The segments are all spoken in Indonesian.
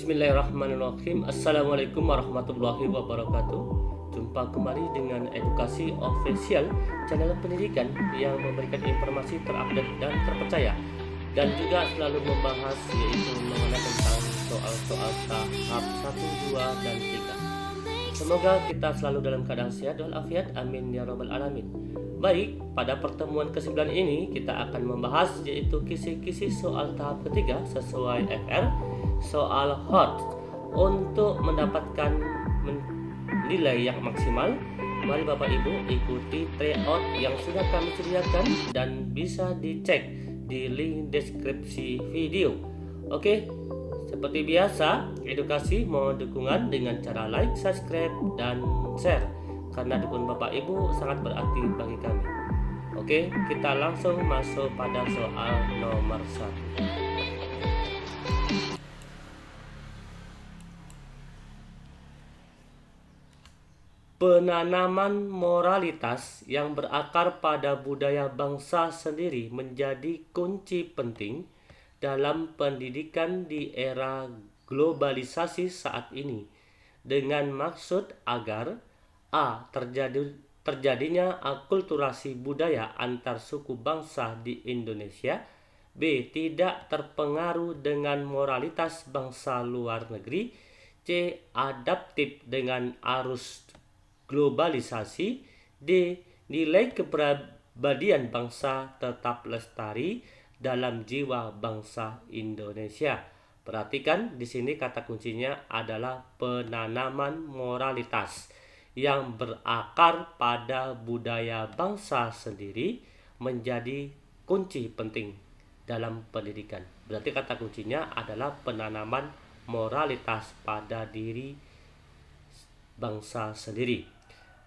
Bismillahirrahmanirrahim. Assalamualaikum warahmatullahi wabarakatuh. Jumpa kembali dengan Edukasi Official, channel pendidikan yang memberikan informasi terupdate dan terpercaya, dan juga selalu membahas yaitu mengenai tentang soal-soal tahap 1, 2, dan 3. Semoga kita selalu dalam keadaan sehat walafiat, amin ya rabbal alamin. Baik, pada pertemuan ke-9 ini kita akan membahas yaitu kisi-kisi soal tahap ketiga sesuai FR, soal hot. Untuk mendapatkan nilai yang maksimal, mari Bapak Ibu ikuti tryout yang sudah kami sediakan dan bisa dicek di link deskripsi video. Oke, seperti biasa, edukasi mohon dukungan dengan cara like, subscribe, dan share, karena dukungan Bapak Ibu sangat berarti bagi kami. Oke, kita langsung masuk pada soal nomor 1. Penanaman moralitas yang berakar pada budaya bangsa sendiri menjadi kunci penting dalam pendidikan di era globalisasi saat ini, dengan maksud agar a. terjadinya akulturasi budaya antar suku bangsa di Indonesia, b. tidak terpengaruh dengan moralitas bangsa luar negeri, c. adaptif dengan arus globalisasi, d. nilai kepribadian bangsa tetap lestari dalam jiwa bangsa Indonesia. Perhatikan di sini kata kuncinya adalah penanaman moralitas yang berakar pada budaya bangsa sendiri menjadi kunci penting dalam pendidikan. Berarti kata kuncinya adalah penanaman moralitas pada diri bangsa sendiri.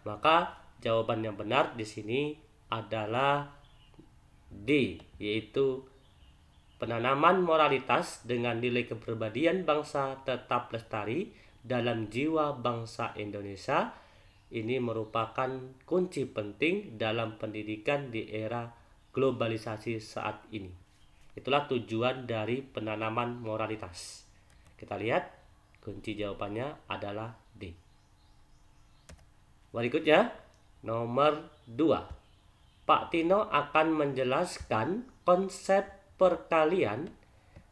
Maka jawaban yang benar di sini adalah D, yaitu penanaman moralitas dengan nilai kepribadian bangsa tetap lestari dalam jiwa bangsa Indonesia. Ini merupakan kunci penting dalam pendidikan di era globalisasi saat ini. Itulah tujuan dari penanaman moralitas. Kita lihat, kunci jawabannya adalah D. Berikutnya, nomor 2. Pak Tino akan menjelaskan konsep perkalian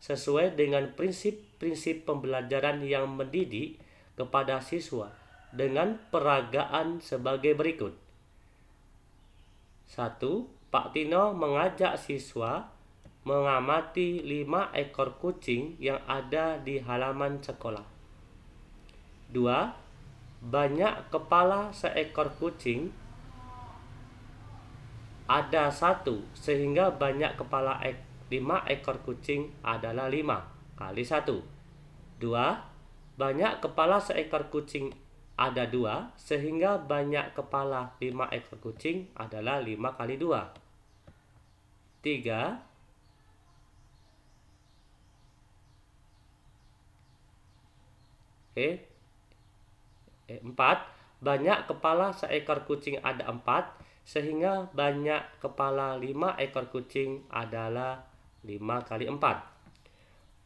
sesuai dengan prinsip-prinsip pembelajaran yang mendidik kepada siswa dengan peragaan sebagai berikut. 1. Pak Tino mengajak siswa mengamati 5 ekor kucing yang ada di halaman sekolah. 2. Banyak kepala seekor kucing ada 1, sehingga banyak kepala 5 ekor kucing adalah 5 kali 1. 2. Banyak kepala seekor kucing ada 2, sehingga banyak kepala 5 ekor kucing adalah 5 kali 2. 3. 4. Banyak kepala seekor kucing ada 4, sehingga banyak kepala 5 ekor kucing adalah 5 kali 4.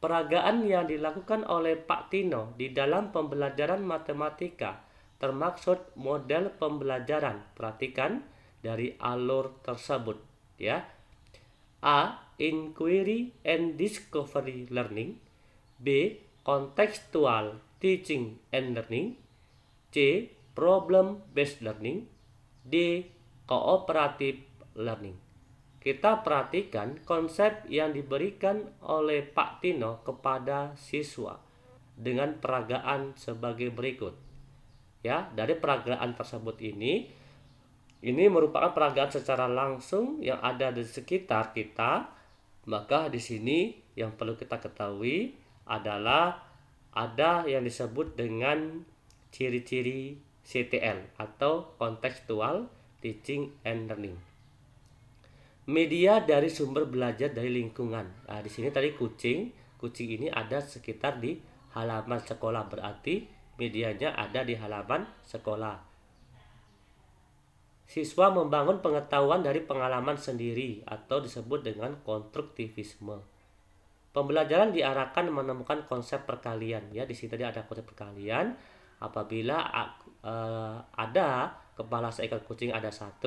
Peragaan yang dilakukan oleh Pak Tino di dalam pembelajaran matematika termaksud model pembelajaran. Perhatikan dari alur tersebut, ya. A. Inquiry and discovery learning. B. Contextual teaching and learning. C. Problem-based learning. D. Cooperative learning. Kita perhatikan konsep yang diberikan oleh Pak Tino kepada siswa dengan peragaan sebagai berikut. Ya, dari peragaan tersebut ini merupakan peragaan secara langsung yang ada di sekitar kita. Maka di sini yang perlu kita ketahui adalah ada yang disebut dengan ciri-ciri CTL atau Contextual Teaching and Learning. Media dari sumber belajar dari lingkungan. Nah, di sini tadi kucing ini ada sekitar di halaman sekolah, berarti medianya ada di halaman sekolah. Siswa membangun pengetahuan dari pengalaman sendiri atau disebut dengan konstruktivisme. Pembelajaran diarahkan menemukan konsep perkalian. Ya, di sini tadi ada konsep perkalian. Apabila ada kepala seekor kucing ada 1,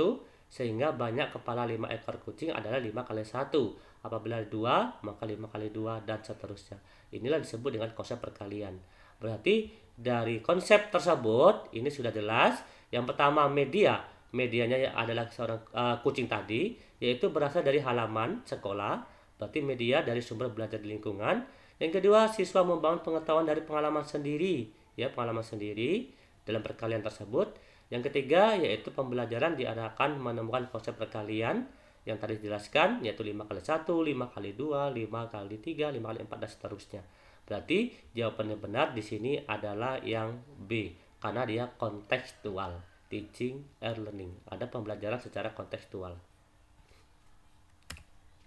sehingga banyak kepala 5 ekor kucing adalah 5 kali 1. Apabila 2, maka 5 kali 2 dan seterusnya. Inilah disebut dengan konsep perkalian. Berarti dari konsep tersebut ini sudah jelas. Yang pertama, medianya adalah seorang kucing tadi, yaitu berasal dari halaman sekolah. Berarti media dari sumber belajar di lingkungan. Yang kedua, siswa membangun pengetahuan dari pengalaman sendiri, ya, pengalaman sendiri dalam perkalian tersebut. Yang ketiga, yaitu pembelajaran diarahkan menemukan konsep perkalian yang tadi dijelaskan, yaitu 5 kali 1, 5 kali 2, 5 kali 3, 5 kali 4 dan seterusnya. Berarti jawabannya benar di sini adalah yang B, karena dia kontekstual, teaching and learning. Ada pembelajaran secara kontekstual.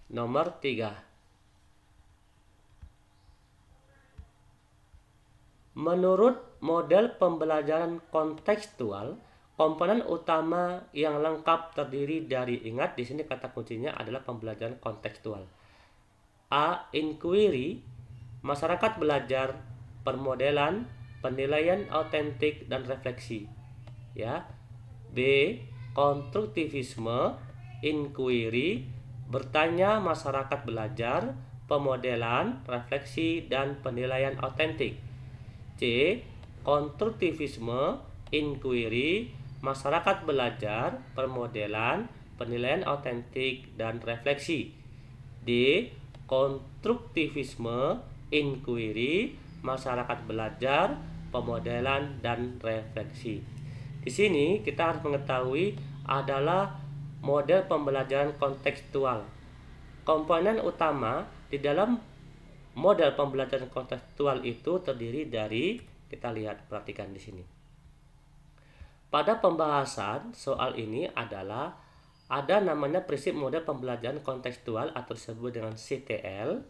Nomor 3. Menurut model pembelajaran kontekstual, komponen utama yang lengkap terdiri dari, ingat di sini kata kuncinya adalah pembelajaran kontekstual. A. Inquiry, masyarakat belajar, permodelan, penilaian autentik dan refleksi. Ya. B. Konstruktivisme, inquiry, bertanya, masyarakat belajar, pemodelan, refleksi, dan penilaian autentik. C. Konstruktivisme, inquiry, masyarakat belajar, permodelan, penilaian autentik, dan refleksi. D. Konstruktivisme, inquiry, masyarakat belajar, pemodelan, dan refleksi. Di sini kita harus mengetahui adalah model pembelajaran kontekstual. Komponen utama di dalam model pembelajaran kontekstual itu terdiri dari, kita lihat, perhatikan di sini. Pada pembahasan soal ini adalah ada namanya prinsip model pembelajaran kontekstual atau disebut dengan CTL,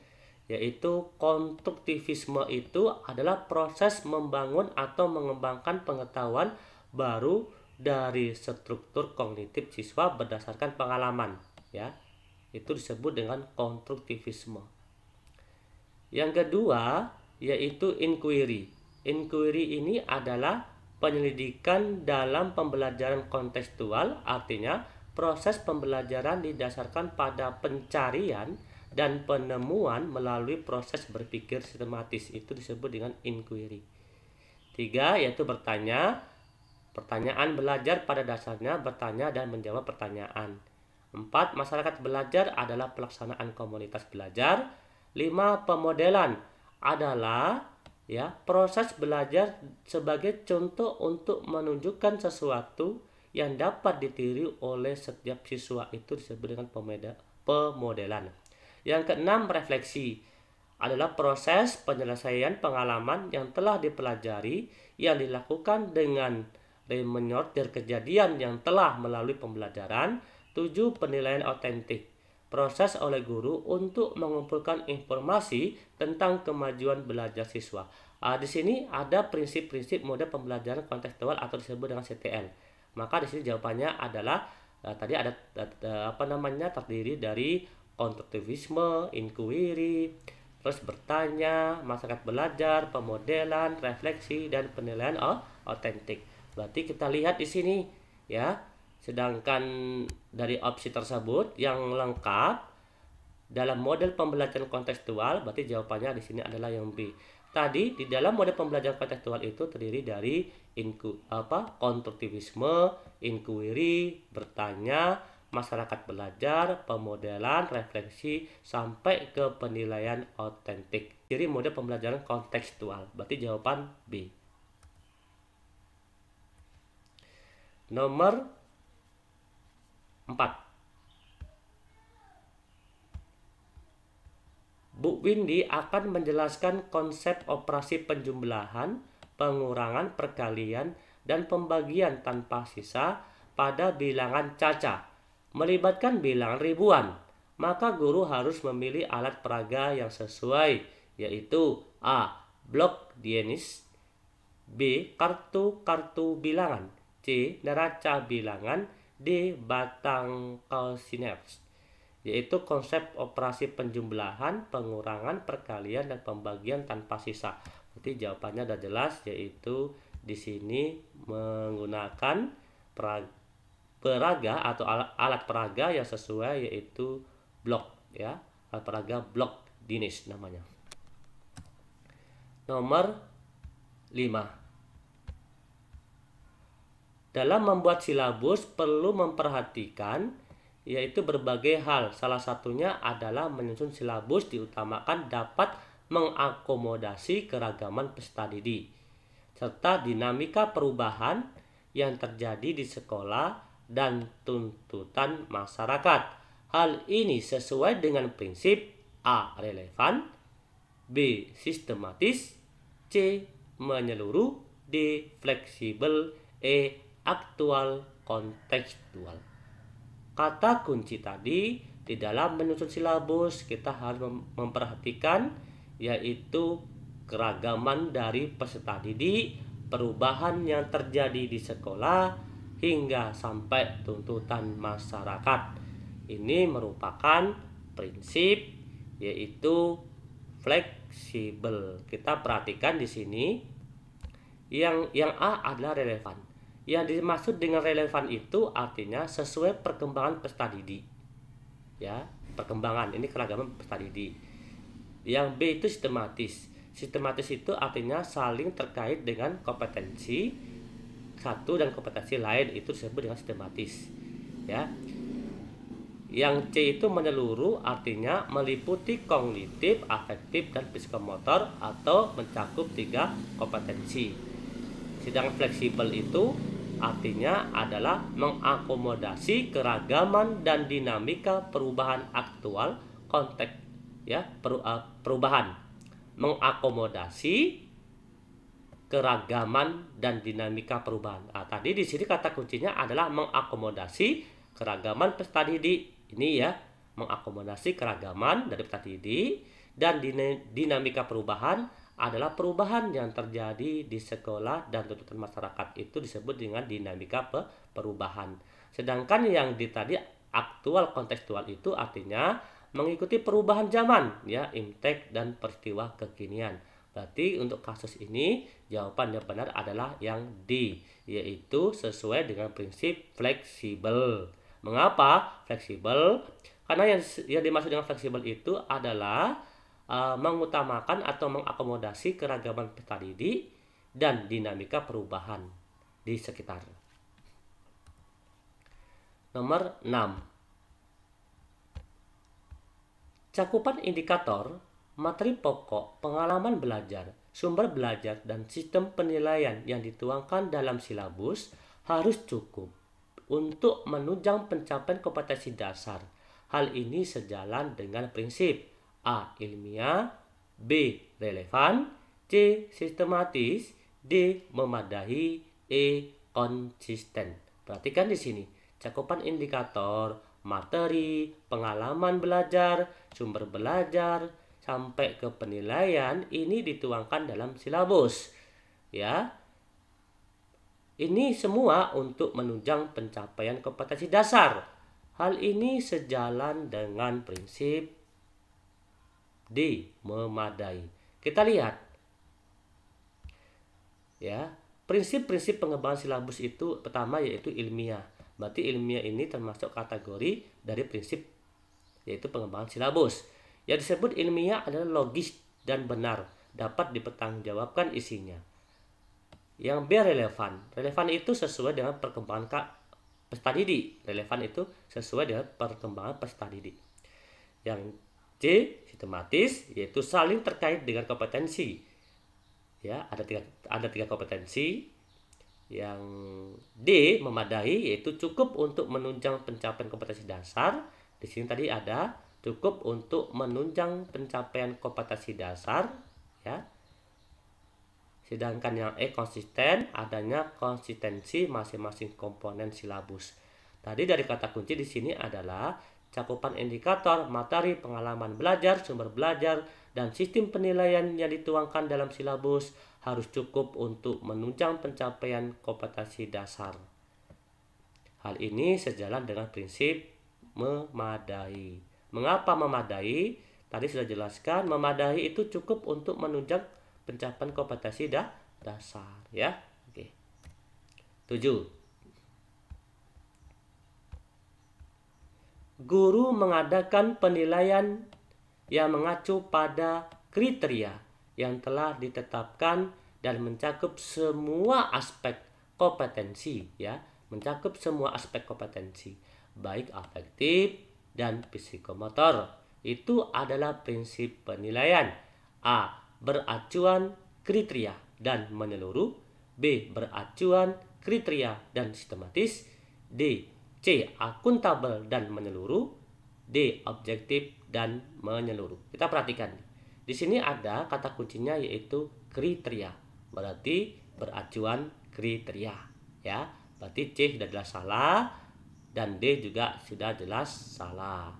yaitu konstruktivisme itu adalah proses membangun atau mengembangkan pengetahuan baru dari struktur kognitif siswa berdasarkan pengalaman, ya. Itu disebut dengan konstruktivisme. Yang kedua yaitu inquiry. Inquiry ini adalah penyelidikan dalam pembelajaran kontekstual, artinya proses pembelajaran didasarkan pada pencarian dan penemuan melalui proses berpikir sistematis. Itu disebut dengan inquiry. 3 yaitu bertanya. Pertanyaan belajar pada dasarnya bertanya dan menjawab pertanyaan. 4. Masyarakat belajar adalah pelaksanaan komunitas belajar. 5. Pemodelan adalah, ya, proses belajar sebagai contoh untuk menunjukkan sesuatu yang dapat ditiru oleh setiap siswa. Itu disebut dengan pemodelan. Yang keenam, refleksi adalah proses penyelesaian pengalaman yang telah dipelajari yang dilakukan dengan menyortir kejadian yang telah melalui pembelajaran. 7. Penilaian autentik, proses oleh guru untuk mengumpulkan informasi tentang kemajuan belajar siswa. Di sini ada prinsip-prinsip model pembelajaran kontekstual atau disebut dengan CTL. Maka di sini jawabannya adalah tadi ada terdiri dari konstruktivisme, inquiry, terus bertanya, masyarakat belajar, pemodelan, refleksi, dan penilaian autentik. Berarti kita lihat di sini, ya. Sedangkan dari opsi tersebut yang lengkap dalam model pembelajaran kontekstual, berarti jawabannya di sini adalah yang B. Tadi di dalam model pembelajaran kontekstual itu terdiri dari konstruktivisme, inquiry, bertanya, masyarakat belajar, pemodelan, refleksi, sampai ke penilaian autentik. Jadi model pembelajaran kontekstual, berarti jawaban B. Nomor 4. Bu Windy akan menjelaskan konsep operasi penjumlahan, pengurangan, perkalian, dan pembagian tanpa sisa pada bilangan caca, melibatkan bilangan ribuan. Maka guru harus memilih alat peraga yang sesuai, yaitu A. Blok Dienis, B. Kartu bilangan, C. Neraca bilangan, D. Batang kalsiners. yaitu konsep operasi penjumlahan, pengurangan, perkalian, dan pembagian tanpa sisa. Berarti jawabannya sudah jelas, yaitu di sini menggunakan peraga atau alat peraga yang sesuai, yaitu blok, ya, alat peraga blok Dinish namanya. Nomor 5. Dalam membuat silabus perlu memperhatikan yaitu berbagai hal. Salah satunya adalah menyusun silabus diutamakan dapat mengakomodasi keragaman peserta didik serta dinamika perubahan yang terjadi di sekolah dan tuntutan masyarakat. Hal ini sesuai dengan prinsip A. Relevan, B. Sistematis, C. Menyeluruh, D. Fleksibel, E. Aktual kontekstual. Kata kunci tadi di dalam menyusun silabus kita harus memperhatikan yaitu keragaman dari peserta didik, perubahan yang terjadi di sekolah hingga sampai tuntutan masyarakat. Ini merupakan prinsip yaitu fleksibel. Kita perhatikan di sini yang A adalah relevan. Yang dimaksud dengan relevan itu artinya sesuai perkembangan peserta didik. Ya, perkembangan ini keragaman peserta didik. Yang B itu sistematis. Sistematis itu artinya saling terkait dengan kompetensi satu dan kompetensi lain, itu disebut dengan sistematis. Ya. Yang C itu menyeluruh, artinya meliputi kognitif, afektif, dan psikomotor atau mencakup 3 kompetensi. Sedangkan fleksibel itu artinya adalah mengakomodasi keragaman dan dinamika perubahan aktual konteks, ya, perubahan, mengakomodasi keragaman dan dinamika perubahan. Tadi di sini kata kuncinya adalah mengakomodasi keragaman peserta didik. Ini ya, mengakomodasi keragaman dari peserta didik, dan dinamika perubahan adalah perubahan yang terjadi di sekolah dan tuntutan masyarakat, itu disebut dengan dinamika perubahan. Sedangkan yang di tadi aktual kontekstual itu artinya mengikuti perubahan zaman, ya, impact dan peristiwa kekinian. Berarti untuk kasus ini jawaban yang benar adalah yang D, yaitu sesuai dengan prinsip fleksibel. Mengapa fleksibel? Karena yang dimaksud dengan fleksibel itu adalah mengutamakan atau mengakomodasi keragaman peserta didik dan dinamika perubahan di sekitar. Nomor 6. Cakupan indikator, materi pokok, pengalaman belajar, sumber belajar, dan sistem penilaian yang dituangkan dalam silabus harus cukup untuk menunjang pencapaian kompetensi dasar. Hal ini sejalan dengan prinsip A. Ilmiah, B. Relevan, C. Sistematis, D. Memadai, E. Konsisten. Perhatikan di sini cakupan indikator, materi, pengalaman belajar, sumber belajar, sampai ke penilaian ini dituangkan dalam silabus. Ya. Ini semua untuk menunjang pencapaian kompetensi dasar. Hal ini sejalan dengan prinsip D. Memadai. Kita lihat. Ya, prinsip-prinsip pengembangan silabus itu pertama yaitu ilmiah. Berarti ilmiah ini termasuk kategori dari prinsip yaitu pengembangan silabus. Yang disebut ilmiah adalah logis dan benar, dapat dipertanggungjawabkan isinya. Yang B. Relevan. Relevan itu sesuai dengan perkembangan peserta didik. Relevan itu sesuai dengan perkembangan peserta didik. Yang C. Sistematis, yaitu saling terkait dengan kompetensi. Ya, ada tiga kompetensi. Yang D. Memadai, yaitu cukup untuk menunjang pencapaian kompetensi dasar. Di sini tadi ada cukup untuk menunjang pencapaian kompetensi dasar, ya. Sedangkan yang E. Konsisten, adanya konsistensi masing-masing komponen silabus. Tadi dari kata kunci di sini adalah cakupan indikator, materi, pengalaman belajar, sumber belajar, dan sistem penilaian yang dituangkan dalam silabus harus cukup untuk menunjang pencapaian kompetensi dasar. Hal ini sejalan dengan prinsip memadai. Mengapa memadai? Tadi sudah jelaskan, memadai itu cukup untuk menunjang pencapaian kompetensi dasar, ya. Oke. 7. Guru mengadakan penilaian yang mengacu pada kriteria yang telah ditetapkan dan mencakup semua aspek kompetensi, ya, mencakup semua aspek kompetensi, baik afektif dan psikomotor. Itu adalah prinsip penilaian. A. Beracuan kriteria dan menyeluruh. B. Beracuan kriteria dan sistematis. D. C. Akuntabel dan menyeluruh. D. Objektif dan menyeluruh. Kita perhatikan. Di sini ada kata kuncinya yaitu kriteria. Berarti beracuan kriteria, ya. Berarti C sudah jelas salah dan D juga sudah jelas salah.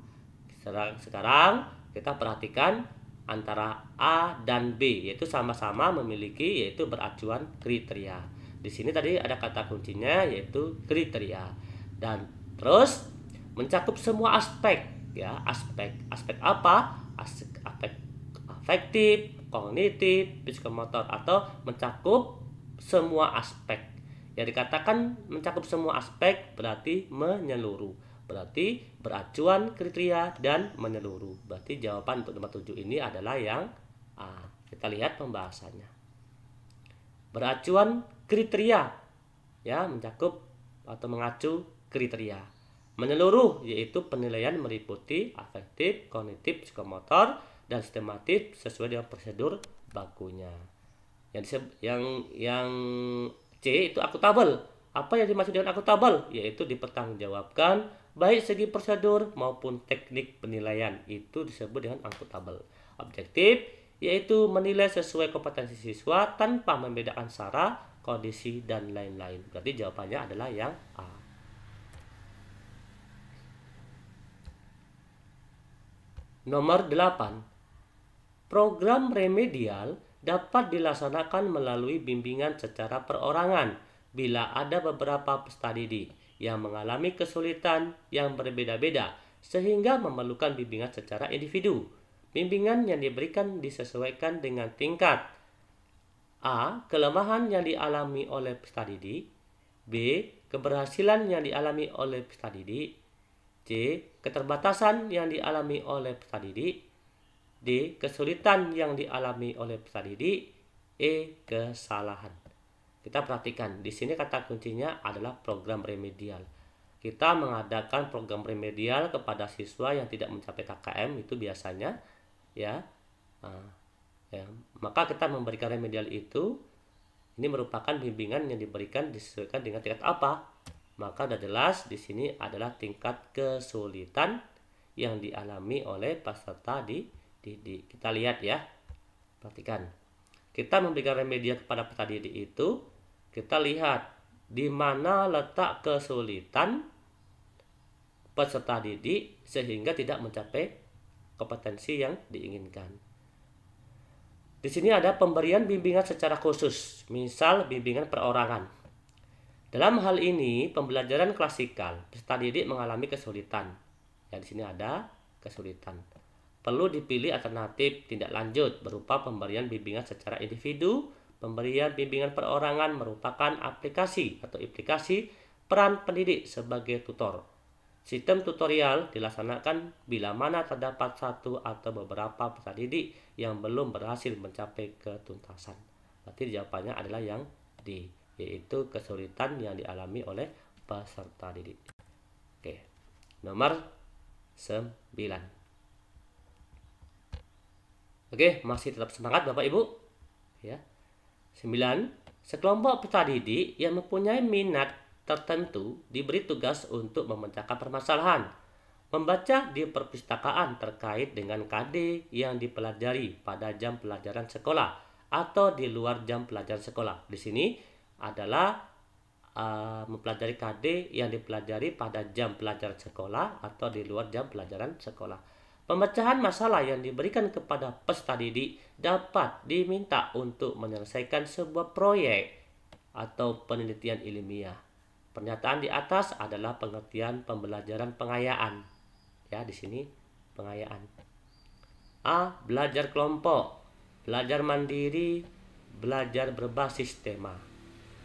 Sekarang kita perhatikan antara A dan B, yaitu sama-sama memiliki yaitu beracuan kriteria. Di sini tadi ada kata kuncinya yaitu kriteria. Dan terus mencakup semua aspek, ya. Aspek apa? Aspek afektif, kognitif, psikomotor, atau mencakup semua aspek. Yang dikatakan mencakup semua aspek berarti menyeluruh. Berarti beracuan kriteria dan menyeluruh. Berarti jawaban untuk nomor 7 ini adalah yang A. Kita lihat pembahasannya. Beracuan kriteria, ya, mencakup atau mengacu kriteria. Menyeluruh yaitu penilaian meliputi afektif, kognitif, psikomotor, dan sistematis sesuai dengan prosedur bakunya. Yang C itu akuntabel. Apa yang dimaksud dengan akuntabel? Yaitu dipertanggungjawabkan baik segi prosedur maupun teknik penilaian, itu disebut dengan akuntabel. Objektif yaitu menilai sesuai kompetensi siswa tanpa membedakan sara, kondisi, dan lain-lain. Berarti jawabannya adalah yang A. Nomor 8. Program remedial dapat dilaksanakan melalui bimbingan secara perorangan bila ada beberapa peserta didik yang mengalami kesulitan yang berbeda-beda sehingga memerlukan bimbingan secara individu. Bimbingan yang diberikan disesuaikan dengan tingkat A. Kelemahan yang dialami oleh peserta didik. B. Keberhasilan yang dialami oleh peserta didik. C. Keterbatasan yang dialami oleh peserta didik. D. Kesulitan yang dialami oleh peserta didik. E. Kesalahan. Kita perhatikan, di sini kata kuncinya adalah program remedial. Kita mengadakan program remedial kepada siswa yang tidak mencapai KKM itu biasanya, ya. Maka kita memberikan remedial itu, ini merupakan bimbingan yang diberikan disesuaikan dengan tingkat apa? Maka sudah jelas di sini adalah tingkat kesulitan yang dialami oleh peserta didik. Kita lihat, ya. Perhatikan. Kita memberikan remedial kepada peserta didik itu, kita lihat di mana letak kesulitan peserta didik sehingga tidak mencapai kompetensi yang diinginkan. Di sini ada pemberian bimbingan secara khusus, misal bimbingan perorangan. Dalam hal ini, pembelajaran klasikal, peserta didik mengalami kesulitan. Ya, di sini ada kesulitan. Perlu dipilih alternatif tindak lanjut berupa pemberian bimbingan secara individu. Pemberian bimbingan perorangan merupakan aplikasi atau implikasi peran pendidik sebagai tutor. Sistem tutorial dilaksanakan bila mana terdapat satu atau beberapa peserta didik yang belum berhasil mencapai ketuntasan. Berarti jawabannya adalah yang D, yaitu kesulitan yang dialami oleh peserta didik. Oke, nomor 9. Oke, masih tetap semangat Bapak Ibu, ya. 9. Sekelompok peserta didik yang mempunyai minat tertentu diberi tugas untuk memecahkan permasalahan, membaca di perpustakaan terkait dengan KD yang dipelajari pada jam pelajaran sekolah atau di luar jam pelajaran sekolah. Di sini adalah mempelajari KD yang dipelajari pada jam pelajaran sekolah atau di luar jam pelajaran sekolah. Pemecahan masalah yang diberikan kepada peserta didik dapat diminta untuk menyelesaikan sebuah proyek atau penelitian ilmiah. Pernyataan di atas adalah pengertian pembelajaran pengayaan. Ya, di sini pengayaan. A. Belajar kelompok, belajar mandiri, belajar berbasis tema.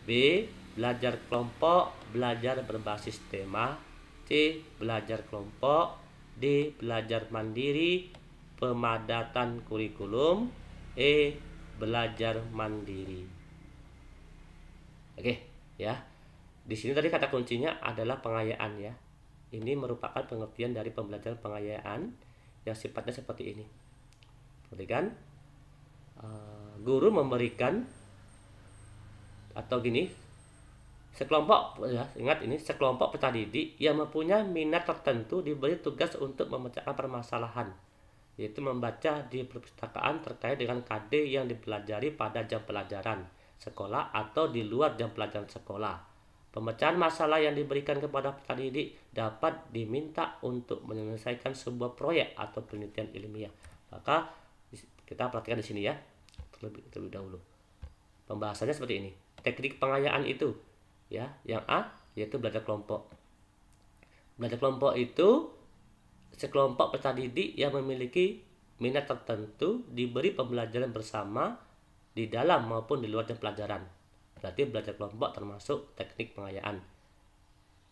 B. Belajar kelompok, belajar berbasis tema. C. Belajar kelompok. D. Belajar mandiri, pemadatan kurikulum. E. Belajar mandiri. Oke, ya. Di sini tadi kata kuncinya adalah pengayaan ya. Ini merupakan pengertian dari pembelajaran pengayaan yang sifatnya seperti ini. Perhatikan, guru memberikan atau gini, sekelompok ya, ingat ini sekelompok peserta didik yang mempunyai minat tertentu diberi tugas untuk memecahkan permasalahan, yaitu membaca di perpustakaan terkait dengan KD yang dipelajari pada jam pelajaran sekolah atau di luar jam pelajaran sekolah. Pemecahan masalah yang diberikan kepada peserta didik dapat diminta untuk menyelesaikan sebuah proyek atau penelitian ilmiah. Maka kita perhatikan di sini ya, terlebih dahulu. Pembahasannya seperti ini. Teknik pengayaan itu ya, yang A yaitu belajar kelompok. Belajar kelompok itu sekelompok peserta didik yang memiliki minat tertentu diberi pembelajaran bersama di dalam maupun di luar jam pelajaran. Berarti belajar kelompok termasuk teknik pengayaan.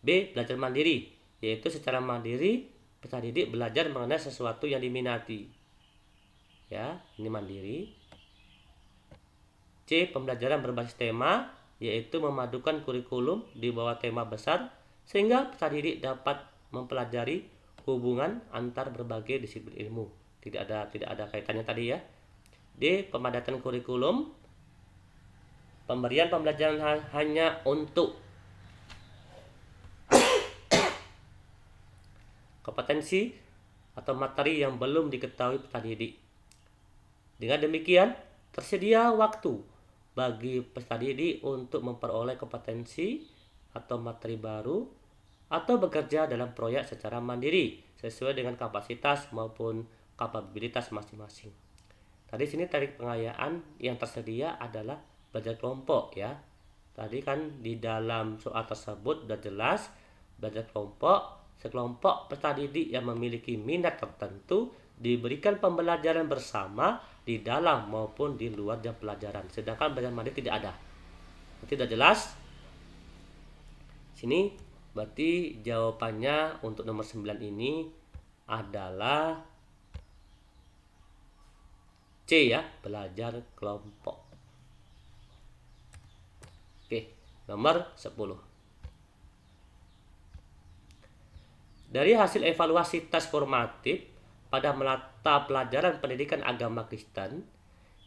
B. Belajar mandiri, yaitu secara mandiri peserta didik belajar mengenai sesuatu yang diminati. Ya, ini mandiri. C. Pembelajaran berbasis tema, yaitu memadukan kurikulum di bawah tema besar sehingga peserta didik dapat mempelajari hubungan antar berbagai disiplin ilmu. Tidak ada kaitannya tadi ya. D. Pemadatan kurikulum, pemberian pembelajaran hanya untuk kompetensi atau materi yang belum diketahui peserta didik. Dengan demikian, tersedia waktu bagi peserta didik untuk memperoleh kompetensi atau materi baru atau bekerja dalam proyek secara mandiri sesuai dengan kapasitas maupun kapabilitas masing-masing. Tadi sini teknik pengayaan yang tersedia adalah belajar kelompok ya. Tadi kan di dalam soal tersebut sudah jelas belajar kelompok, sekelompok peserta didik yang memiliki minat tertentu diberikan pembelajaran bersama di dalam maupun di luar jam pelajaran. Sedangkan belajar mandiri tidak ada. Berarti sudah jelas? Sini berarti jawabannya untuk nomor 9 ini adalah C ya, belajar kelompok. Oke, nomor 10. Dari hasil evaluasi tes formatif pada mata pelajaran pendidikan agama Kristen,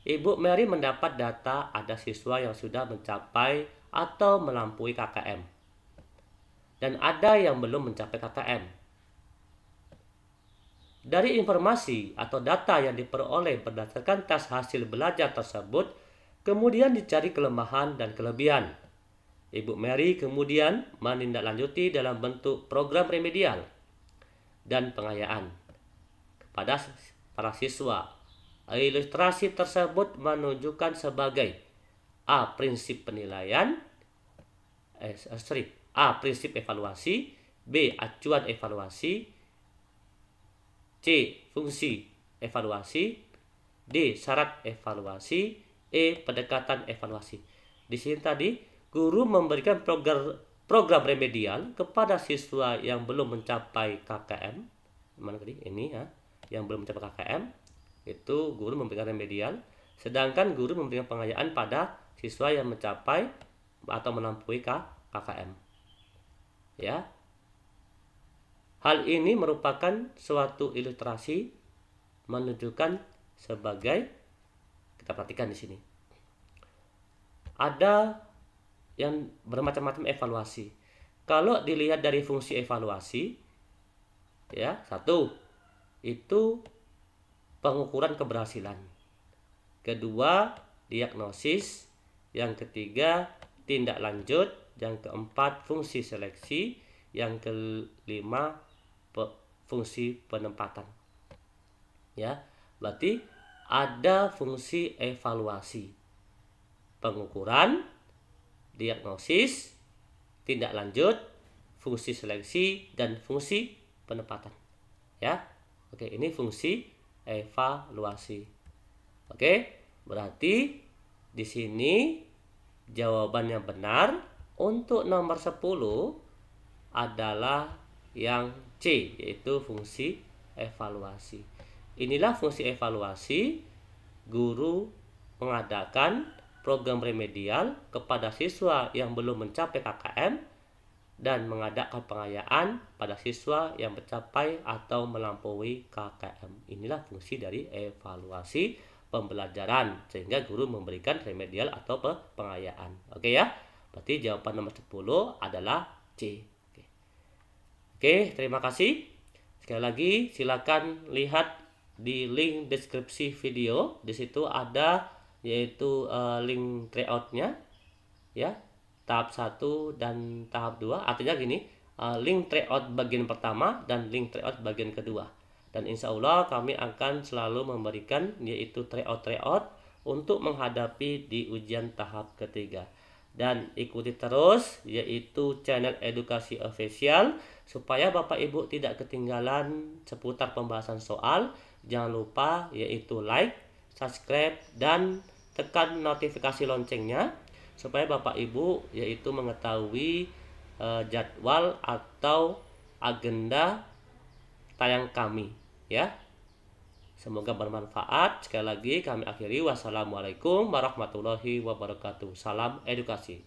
Ibu Mary mendapat data ada siswa yang sudah mencapai atau melampaui KKM. Dan ada yang belum mencapai KKM. Dari informasi atau data yang diperoleh berdasarkan tes hasil belajar tersebut, kemudian dicari kelemahan dan kelebihan. Ibu Mary kemudian menindaklanjuti dalam bentuk program remedial dan pengayaan pada para siswa. Ilustrasi tersebut menunjukkan sebagai A. Prinsip penilaian, A. Prinsip evaluasi, B. Acuan evaluasi, C. Fungsi evaluasi, D. Syarat evaluasi, E. Pendekatan evaluasi. Di sini tadi guru memberikan program remedial kepada siswa yang belum mencapai KKM. Mana tadi? Ini ya, yang belum mencapai KKM itu guru memberikan remedial, sedangkan guru memberikan pengayaan pada siswa yang mencapai atau melampaui KKM. Ya. Hal ini merupakan suatu ilustrasi menunjukkan sebagai, kita perhatikan di sini. Ada yang bermacam-macam evaluasi. Kalau dilihat dari fungsi evaluasi, ya, 1 itu pengukuran keberhasilan. Kedua, diagnosis. Yang ketiga, tindak lanjut. Yang keempat, fungsi seleksi. Yang kelima, fungsi penempatan. Ya, berarti ada fungsi evaluasi. Pengukuran, diagnosis, tindak lanjut, fungsi seleksi, dan fungsi penempatan. Ya. Oke, ini fungsi evaluasi. Oke, berarti di sini jawaban yang benar untuk nomor 10 adalah yang C, yaitu fungsi evaluasi. Inilah fungsi evaluasi. Guru mengadakan program remedial kepada siswa yang belum mencapai KKM dan mengadakan pengayaan pada siswa yang mencapai atau melampaui KKM. Inilah fungsi dari evaluasi pembelajaran, sehingga guru memberikan remedial atau pengayaan. Oke ya, berarti jawaban nomor 10 adalah C. Oke, terima kasih. Sekali lagi silakan lihat di link deskripsi video. Di situ ada yaitu link tryout-nya ya. Tahap 1 dan tahap 2. Artinya gini, link tryout bagian pertama dan link tryout bagian kedua. Dan insya Allah kami akan selalu memberikan yaitu tryout untuk menghadapi di ujian tahap ketiga. Dan ikuti terus yaitu channel edukasi official supaya Bapak Ibu tidak ketinggalan seputar pembahasan soal. Jangan lupa yaitu like, subscribe, dan tekan notifikasi loncengnya supaya Bapak Ibu yaitu mengetahui jadwal atau agenda tayang kami ya. Semoga bermanfaat. Sekali lagi kami akhiri. Wassalamualaikum warahmatullahi wabarakatuh. Salam edukasi.